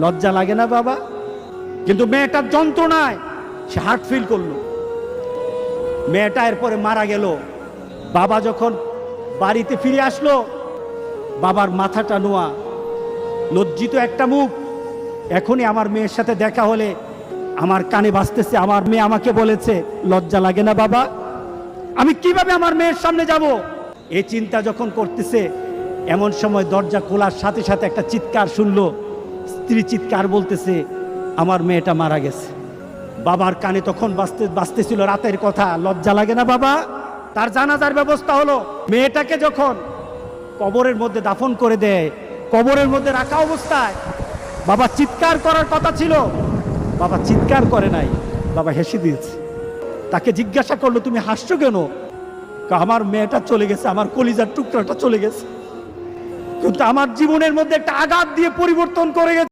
লজ্জা লাগে না বাবা? কিন্তু মেয়েটার যন্ত্রণায় সে হার্ট ফিল করলো। মেয়েটা এরপরে মারা গেল। বাবা যখন বাড়িতে ফিরে আসলো, বাবার মাথাটা নোয়া, লজ্জিত একটা মুখ। এখনই আমার মেয়ের সাথে দেখা হলে আমার কানে বাজতেছে, আমার মেয়ে আমাকে বলেছে, লজ্জা লাগে না বাবা? আমি কিভাবে আমার মেয়ের সামনে যাব? এই চিন্তা যখন করতেছে, এমন সময় দরজা খোলার সাথে সাথে একটা চিৎকার শুনলো। স্ত্রী চিৎকার বলতেছে, আমার মেয়েটা মারা গেছে। বাবার কানে তখন বাজতেছিল রাতের কথা, লজ্জা লাগে না বাবা? তার জানাজার ব্যবস্থা হলো। মেয়েটাকে যখন কবরের মধ্যে দাফন করে দেয়, কবরের মধ্যে রাখা অবস্থায় বাবা চিৎকার করার কথা ছিল, বাবা চিৎকার করে নাই, বাবা হেসে দিয়েছে। তাকে জিজ্ঞাসা করলো, তুমি হাসছো কেন? আমার মেয়েটা চলে গেছে, আমার কলিজার টুকরাটা চলে গেছে, কিন্তু আমার জীবনের মধ্যে একটা আঘাত দিয়ে পরিবর্তন করে গেছে।